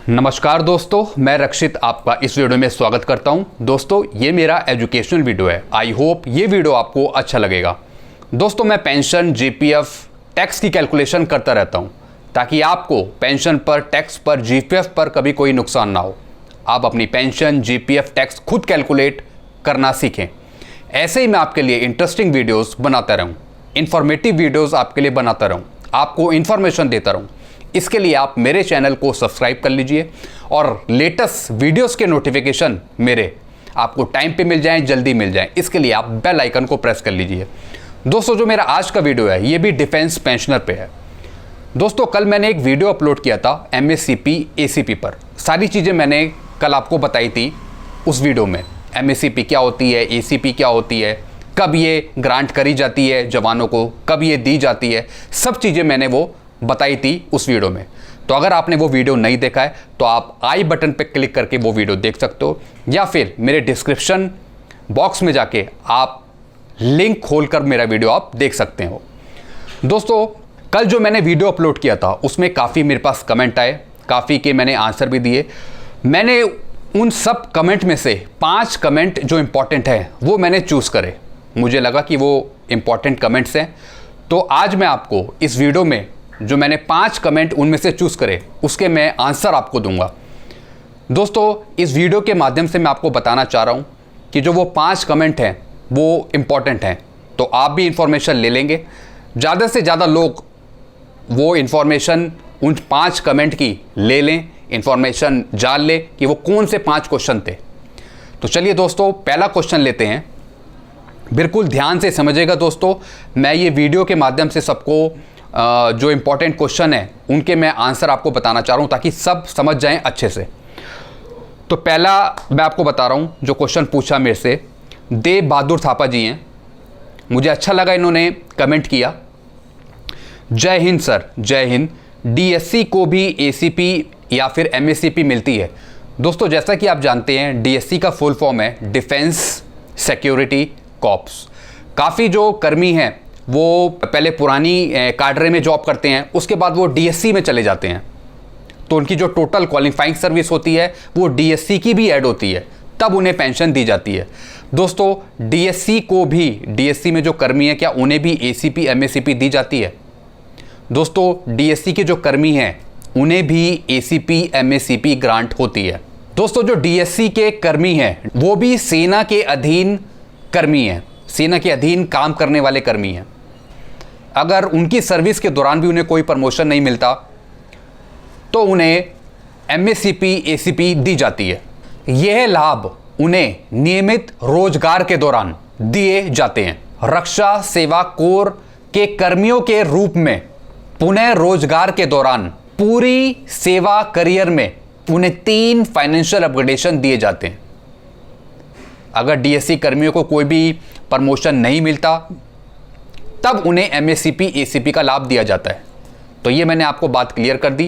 नमस्कार दोस्तों, मैं रक्षित आपका इस वीडियो में स्वागत करता हूं। दोस्तों, ये मेरा एजुकेशनल वीडियो है। आई होप ये वीडियो आपको अच्छा लगेगा। दोस्तों, मैं पेंशन, जीपीएफ, टैक्स की कैलकुलेशन करता रहता हूं ताकि आपको पेंशन पर, टैक्स पर, जीपीएफ पर कभी कोई नुकसान ना हो। आप अपनी पेंशन, जीपीएफ, टैक्स खुद कैलकुलेट करना सीखें। ऐसे ही मैं आपके लिए इंटरेस्टिंग वीडियोस बनाता रहूं, इंफॉर्मेटिव वीडियोस आपके लिए बनाता रहूं, आपको इन्फॉर्मेशन देता रहूं। इसके लिए आप मेरे चैनल को सब्सक्राइब कर लीजिए और लेटेस्ट वीडियोस के नोटिफिकेशन मेरे आपको टाइम पे मिल जाएं, जल्दी मिल जाएं। इसके लिए आप बेल आइकन को प्रेस कर लीजिए। दोस्तों, जो मेरा आज का वीडियो है ये भी डिफेंस पेंशनर पे है। दोस्तों, कल मैंने एक वीडियो अपलोड किया था एमएससीपी एसीपी पर। सारी चीज़ें मैंने कल आपको बताई थी उस वीडियो में। एमएससीपी क्या होती है, एसीपी क्या होती है, कब ये ग्रांट करी जाती है जवानों को, कब ये दी जाती है, सब चीज़ें मैंने वो बताई थी उस वीडियो में। तो अगर आपने वो वीडियो नहीं देखा है तो आप आई बटन पर क्लिक करके वो वीडियो देख सकते हो, या फिर मेरे डिस्क्रिप्शन बॉक्स में जाके आप लिंक खोलकर मेरा वीडियो आप देख सकते हो। दोस्तों, कल जो मैंने वीडियो अपलोड किया था उसमें काफ़ी मेरे पास कमेंट आए, काफ़ी के मैंने आंसर भी दिए। मैंने उन सब कमेंट में से 5 कमेंट जो इम्पॉर्टेंट हैं वो मैंने चूज़ करे। मुझे लगा कि वो इम्पॉर्टेंट कमेंट्स हैं, तो आज मैं आपको इस वीडियो में जो मैंने 5 कमेंट उनमें से चूज़ करे उसके मैं आंसर आपको दूंगा। दोस्तों, इस वीडियो के माध्यम से मैं आपको बताना चाह रहा हूं कि जो वो 5 कमेंट हैं वो इम्पॉर्टेंट हैं, तो आप भी इंफॉर्मेशन ले लेंगे। ज़्यादा से ज़्यादा लोग वो इंफॉर्मेशन उन 5 कमेंट की ले लें, इंफॉर्मेशन जान लें कि वो कौन से 5 क्वेश्चन थे। तो चलिए दोस्तों, पहला क्वेश्चन लेते हैं। बिल्कुल ध्यान से समझिएगा दोस्तों, मैं ये वीडियो के माध्यम से सबको जो इम्पोर्टेंट क्वेश्चन है उनके मैं आंसर आपको बताना चाह रहा हूं ताकि सब समझ जाएं अच्छे से। तो पहला मैं आपको बता रहा हूं, जो क्वेश्चन पूछा मेरे से देव बहादुर थापा जी हैं। मुझे अच्छा लगा इन्होंने कमेंट किया। जय हिंद सर, जय हिंद। डीएससी को भी एसीपी या फिर एमएससीपी मिलती है? दोस्तों, जैसा कि आप जानते हैं डीएससी का फुल फॉर्म है डिफेंस सिक्योरिटी कॉर्प्स। काफ़ी जो कर्मी हैं वो पहले पुरानी काडरे में जॉब करते हैं, उसके बाद वो डीएससी में चले जाते हैं, तो उनकी जो टोटल क्वालिफाइंग सर्विस होती है वो डीएससी की भी ऐड होती है, तब उन्हें पेंशन दी जाती है। दोस्तों, डीएससी को भी, डीएससी में जो कर्मी हैं क्या उन्हें भी एसीपी एमएससीपी दी जाती है? दोस्तों, डीएससी के जो कर्मी हैं उन्हें भी एसीपी एमएससीपी ग्रांट होती है। दोस्तों, जो डीएससी के कर्मी हैं वो भी सेना के अधीन कर्मी हैं, सेना के अधीन काम करने वाले कर्मी हैं। अगर उनकी सर्विस के दौरान भी उन्हें कोई प्रमोशन नहीं मिलता तो उन्हें एमएससीपी एसीपी दी जाती है। यह लाभ उन्हें नियमित रोजगार के दौरान दिए जाते हैं। रक्षा सेवा कोर के कर्मियों के रूप में पुनः रोजगार के दौरान पूरी सेवा करियर में उन्हें 3 फाइनेंशियल अपग्रेडेशन दिए जाते हैं। अगर डीएससी कर्मियों को कोई भी प्रमोशन नहीं मिलता तब उन्हें एमएससीपी एसीपी का लाभ दिया जाता है। तो ये मैंने आपको बात क्लियर कर दी।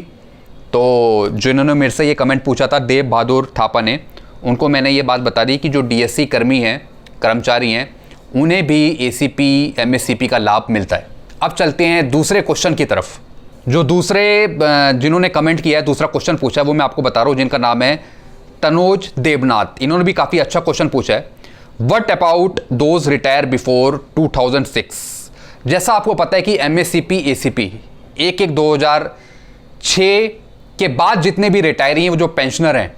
तो जिन्होंने मेरे से ये कमेंट पूछा था देव बहादुर थापा ने, उनको मैंने ये बात बता दी कि जो डीएससी कर्मी हैं, कर्मचारी हैं, उन्हें भी एसीपी एमएससीपी का लाभ मिलता है। अब चलते हैं दूसरे क्वेश्चन की तरफ। जो दूसरे जिन्होंने कमेंट किया है, दूसरा क्वेश्चन पूछा है, वो मैं आपको बता रहा हूँ, जिनका नाम है तनोज देवनाथ। इन्होंने भी काफ़ी अच्छा क्वेश्चन पूछा है। What about those retire before 2006? जैसा आपको पता है कि एमएससीपी एसीपी 1/1/2006 के बाद जितने भी रिटायरी हैं, वो जो पेंशनर हैं,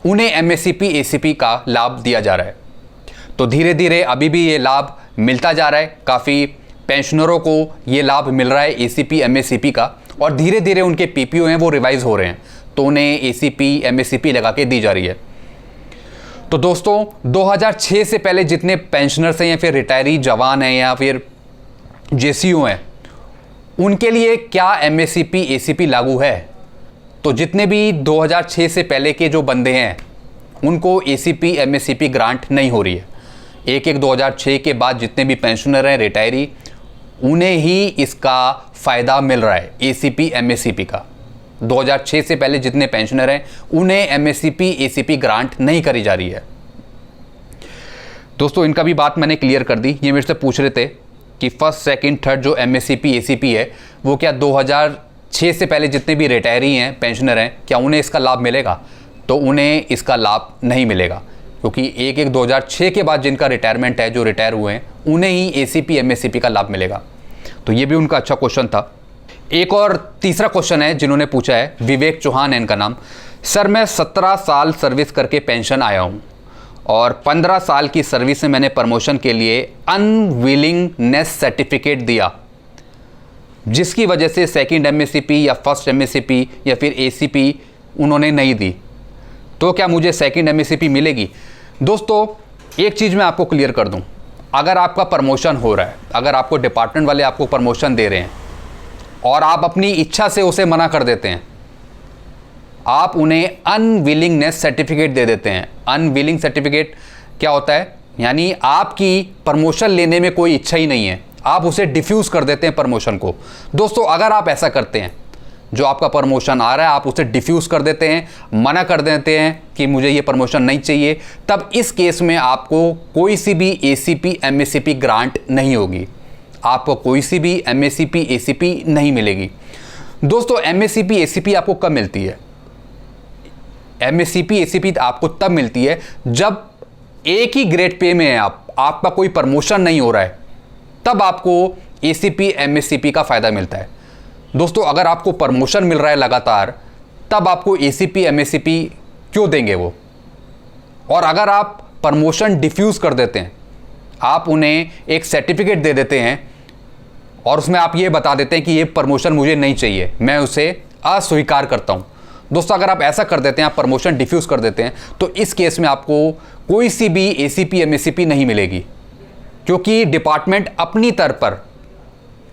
उन्हें एमएससीपी एसीपी का लाभ दिया जा रहा है। तो धीरे धीरे अभी भी ये लाभ मिलता जा रहा है। काफ़ी पेंशनरों को ये लाभ मिल रहा है एसीपी एमएससीपी का, और धीरे धीरे उनके पीपीओ हैं वो रिवाइज हो रहे हैं, तो उन्हें एसीपी एमएससीपी लगा के दी जा रही है। तो दोस्तों, 2006 से पहले जितने पेंशनर्स हैं या फिर रिटायरी जवान हैं या फिर जेसीओ हैं, उनके लिए क्या एमएससीपी एसीपी लागू है? तो जितने भी 2006 से पहले के जो बंदे हैं उनको एसीपी एमएससीपी ग्रांट नहीं हो रही है। 1/1/2006 के बाद जितने भी पेंशनर हैं, रिटायरी, उन्हें ही इसका फ़ायदा मिल रहा है एसीपी एमएससीपी का। 2006 से पहले जितने पेंशनर हैं उन्हें एमएससीपी एसीपी ग्रांट नहीं करी जा रही है। दोस्तों, इनका भी बात मैंने क्लियर कर दी। ये मेरे से पूछ रहे थे कि फर्स्ट, सेकंड, थर्ड जो एमएससीपी एसीपी है वो क्या 6 से पहले जितने भी रिटायरी हैं, पेंशनर हैं, क्या उन्हें इसका लाभ मिलेगा? तो उन्हें इसका लाभ नहीं मिलेगा, क्योंकि 1/1/2006 के बाद जिनका रिटायरमेंट है, जो रिटायर हुए हैं, उन्हें ही एसीपी एमएससीपी का लाभ मिलेगा। तो ये भी उनका अच्छा क्वेश्चन था। एक और तीसरा क्वेश्चन है जिन्होंने पूछा है, विवेक चौहान है इनका नाम। सर मैं 17 साल सर्विस करके पेंशन आया हूँ और 15 साल की सर्विस में मैंने प्रमोशन के लिए अनविलिंगनेस सर्टिफिकेट दिया, जिसकी वजह से सेकंड एमएससीपी या फर्स्ट एमएससीपी या फिर एसीपी उन्होंने नहीं दी, तो क्या मुझे सेकंड एमएससीपी मिलेगी? दोस्तों एक चीज़ मैं आपको क्लियर कर दूं, अगर आपका प्रमोशन हो रहा है, अगर आपको डिपार्टमेंट वाले आपको प्रमोशन दे रहे हैं और आप अपनी इच्छा से उसे मना कर देते हैं, आप उन्हें अनविलिंगनेस सर्टिफिकेट दे देते हैं। अनविलिंग सर्टिफिकेट क्या होता है? यानी आपकी प्रमोशन लेने में कोई इच्छा ही नहीं है, आप उसे डिफ्यूज़ कर देते हैं प्रमोशन को। दोस्तों अगर आप ऐसा करते हैं, जो आपका प्रमोशन आ रहा है आप उसे डिफ्यूज़ कर देते हैं, मना कर देते हैं कि मुझे ये प्रमोशन नहीं चाहिए, तब इस केस में आपको कोई सी भी एसीपी एमएससीपी ग्रांट नहीं होगी, आपको कोई सी भी एमएससीपी एसीपी नहीं मिलेगी। दोस्तों एमएससीपी एसीपी आपको कब मिलती है? एमएससीपी एसीपी आपको तब मिलती है जब एक ही ग्रेड पे में है आपका कोई प्रमोशन नहीं हो रहा है, तब आपको एसीपी एमएससीपी का फ़ायदा मिलता है। दोस्तों अगर आपको प्रमोशन मिल रहा है लगातार, तब आपको एसीपी एमएससीपी क्यों देंगे वो? और अगर आप प्रमोशन डिफ्यूज़ कर देते हैं, आप उन्हें एक सर्टिफिकेट दे देते हैं और उसमें आप ये बता देते हैं कि ये प्रमोशन मुझे नहीं चाहिए, मैं उसे अस्वीकार करता हूँ। दोस्तों अगर आप ऐसा कर देते हैं, आप प्रमोशन डिफ्यूज़ कर देते हैं, तो इस केस में आपको कोई सी भी एसीपी एमएससीपी नहीं मिलेगी, क्योंकि डिपार्टमेंट अपनी तरफ पर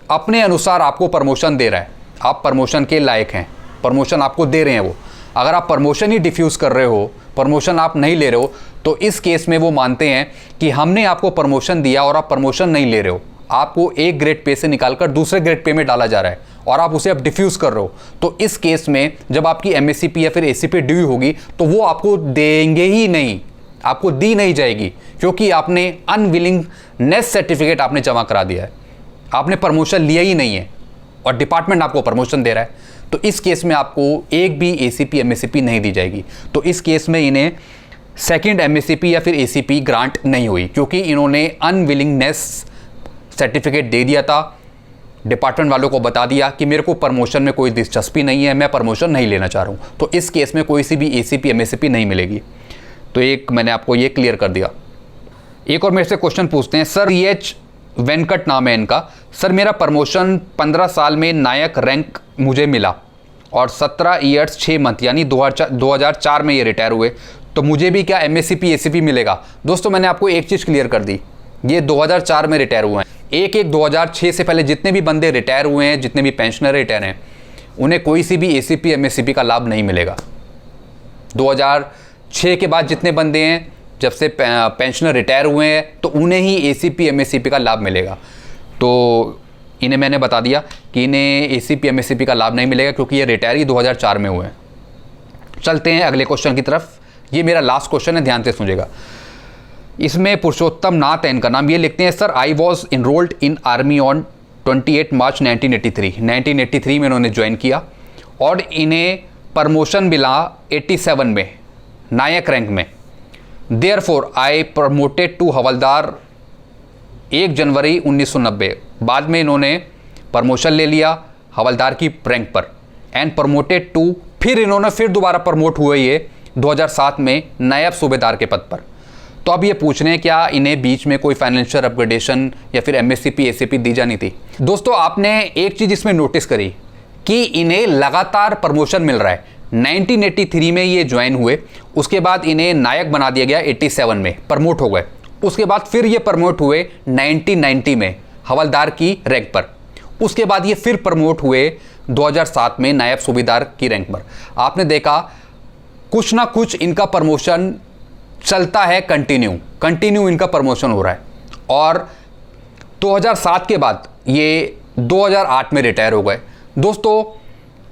अपने अनुसार आपको प्रमोशन दे रहा है, आप प्रमोशन के लायक हैं, प्रमोशन आपको दे रहे हैं वो। अगर आप प्रमोशन ही डिफ्यूज़ कर रहे हो, प्रमोशन आप नहीं ले रहे हो, तो इस केस में वो मानते हैं कि हमने आपको प्रमोशन दिया और आप प्रमोशन नहीं ले रहे हो, आपको एक ग्रेड पे से निकालकर दूसरे ग्रेड पे में डाला जा रहा है और आप उसे अब डिफ्यूज़ कर रहे हो। तो इस केस में जब आपकी एमएससीपी या फिर एसीपी ड्यू होगी, तो वो आपको देंगे ही नहीं, आपको दी नहीं जाएगी, क्योंकि आपने अनविलिंगनेस सर्टिफिकेट आपने जमा करा दिया है, आपने प्रमोशन लिया ही नहीं है और डिपार्टमेंट आपको प्रमोशन दे रहा है। तो इस केस में आपको एक भी एसीपी एमएससीपी नहीं दी जाएगी। तो इस केस में इन्हें सेकंड एमएससीपी या फिर एसीपी ग्रांट नहीं हुई, क्योंकि इन्होंने अनविलिंगनेस सर्टिफिकेट दे दिया था, डिपार्टमेंट वालों को बता दिया कि मेरे को प्रमोशन में कोई दिलचस्पी नहीं है, मैं प्रमोशन नहीं लेना चाह रहा हूँ। तो इस केस में कोई सी भी एसीपी एमएससीपी नहीं मिलेगी। तो एक मैंने आपको ये क्लियर कर दिया। एक और मेरे से क्वेश्चन पूछते हैं, सर एच वेंकट नाम है इनका। सर मेरा प्रमोशन 15 साल में नायक रैंक मुझे मिला और 17 ईयर्स 6 मंथ यानी 2004 में ये रिटायर हुए, तो मुझे भी क्या एमएससीपी एसीपी मिलेगा? दोस्तों मैंने आपको एक चीज़ क्लियर कर दी, ये 2004 में रिटायर हुए हैं। 1/1/2006 से पहले जितने भी बंदे रिटायर हुए हैं, जितने भी पेंशनर रिटायर हैं, उन्हें कोई सी भी एसीपी एमएससीपी का लाभ नहीं मिलेगा। 2006 के बाद जितने बंदे हैं, जब से पेंशनर रिटायर हुए हैं, तो उन्हें ही एसीपी एमएससीपी का लाभ मिलेगा। तो इन्हें मैंने बता दिया कि इन्हें एसीपी एमएससीपी का लाभ नहीं मिलेगा, क्योंकि ये रिटायर ही 2004 में हुए हैं। चलते हैं अगले क्वेश्चन की तरफ। ये मेरा लास्ट क्वेश्चन है, ध्यान से सुनिएगा। इसमें पुरुषोत्तम नाथ है इनका नाम। ये लिखते हैं, sir I was enrolled in army on 28 मार्च 1983 में इन्होंने ज्वाइन किया और इन्हें प्रमोशन मिला 87 में नायक रैंक में। देयरफॉर आई प्रमोटेड टू हवलदार 1 जनवरी 1990। बाद में इन्होंने प्रमोशन ले लिया हवलदार की रैंक पर एंड प्रमोटेड टू, फिर इन्होंने फिर दोबारा प्रमोट हुए ये 2007 में नायब सूबेदार के पद पर। तो अब ये पूछ रहे हैं क्या इन्हें बीच में कोई फाइनेंशियल अपग्रेडेशन या फिर एमएससीपी एसीपी दी जानी थी? दोस्तों आपने एक चीज़ इसमें नोटिस करी कि इन्हें लगातार प्रमोशन मिल रहा है। 1983 में ये ज्वाइन हुए, उसके बाद इन्हें नायक बना दिया गया, 87 में प्रमोट हो गए, उसके बाद फिर ये प्रमोट हुए 1990 में हवलदार की रैंक पर, उसके बाद ये फिर प्रमोट हुए 2007 में नायब सूबेदार की रैंक पर। आपने देखा कुछ ना कुछ इनका प्रमोशन चलता है, कंटिन्यू इनका प्रमोशन हो रहा है। और 2007 के बाद ये 2008 में रिटायर हो गए। दोस्तों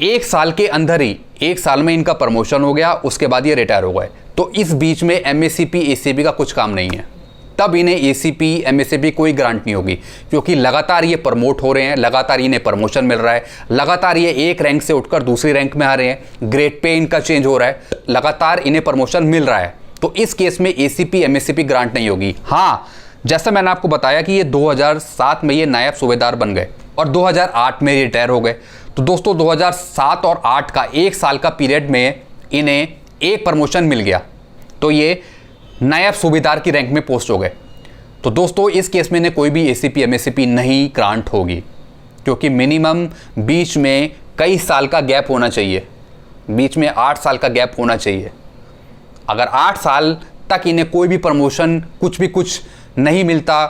एक साल के अंदर ही, एक साल में इनका प्रमोशन हो गया, उसके बाद ये रिटायर हो गए। तो इस बीच में एमएससीपी एसीपी का कुछ काम नहीं है। तब इन्हें एसीपी एमएससीपी कोई ग्रांट नहीं होगी, क्योंकि लगातार ये प्रमोट हो रहे हैं, लगातार इन्हें प्रमोशन मिल रहा है, लगातार ये एक रैंक से उठकर दूसरी रैंक में आ रहे हैं, ग्रेड पे इनका चेंज हो रहा है, लगातार इन्हें प्रमोशन मिल रहा है। तो इस केस में एसीपी एमएससीपी ग्रांट नहीं होगी। हाँ, जैसा मैंने आपको बताया कि ये 2007 में ये नायब सूबेदार बन गए और 2008 में रिटायर हो गए। तो दोस्तों 2007 और 8 का 1 साल का पीरियड में इन्हें एक प्रमोशन मिल गया, तो ये नायब सूबेदार की रैंक में पोस्ट हो गए। तो दोस्तों इस केस में इन्हें कोई भी एसीपी एमएससीपी नहीं ग्रांट होगी, क्योंकि मिनिमम बीच में कई साल का गैप होना चाहिए, बीच में 8 साल का गैप होना चाहिए। अगर 8 साल तक इन्हें कोई भी प्रमोशन कुछ नहीं मिलता,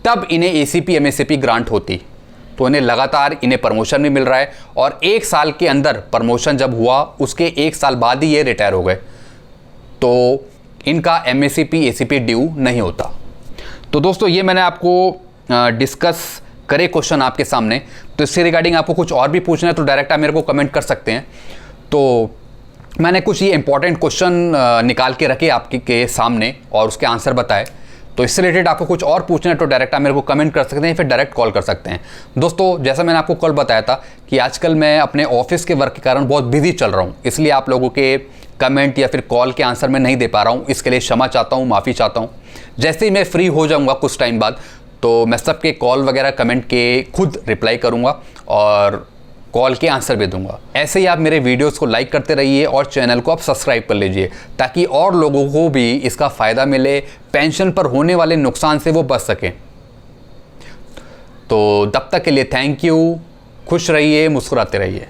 तब इन्हें एसीपी एमएससीपी ग्रांट होती। तो इन्हें लगातार इन्हें प्रमोशन भी मिल रहा है और 1 साल के अंदर प्रमोशन जब हुआ उसके 1 साल बाद ही ये रिटायर हो गए, तो इनका एमएससीपी एसीपी ड्यू नहीं होता। तो दोस्तों ये मैंने आपको डिस्कस करे क्वेश्चन आपके सामने। तो इससे रिगार्डिंग आपको कुछ और भी पूछना है तो डायरेक्ट आप मेरे को कमेंट कर सकते हैं। तो मैंने कुछ ये इंपॉर्टेंट क्वेश्चन निकाल के रखे आपके सामने और उसके आंसर बताए। तो इससे रिलेटेड आपको कुछ और पूछना है तो डायरेक्ट आप मेरे को कमेंट कर सकते हैं, फिर डायरेक्ट कॉल कर सकते हैं। दोस्तों जैसा मैंने आपको कल बताया था कि आजकल मैं अपने ऑफिस के वर्क के कारण बहुत बिजी चल रहा हूँ, इसलिए आप लोगों के कमेंट या फिर कॉल के आंसर मैं नहीं दे पा रहा हूँ। इसके लिए क्षमा चाहता हूँ, माफ़ी चाहता हूँ। जैसे ही मैं फ्री हो जाऊँगा कुछ टाइम बाद तो मैं सबके कॉल वगैरह कमेंट के खुद रिप्लाई करूँगा और कॉल के आंसर भी दूंगा। ऐसे ही आप मेरे वीडियोस को लाइक करते रहिए और चैनल को आप सब्सक्राइब कर लीजिए, ताकि और लोगों को भी इसका फ़ायदा मिले, पेंशन पर होने वाले नुकसान से वो बच सकें। तो तब तक के लिए थैंक यू, खुश रहिए, मुस्कुराते रहिए।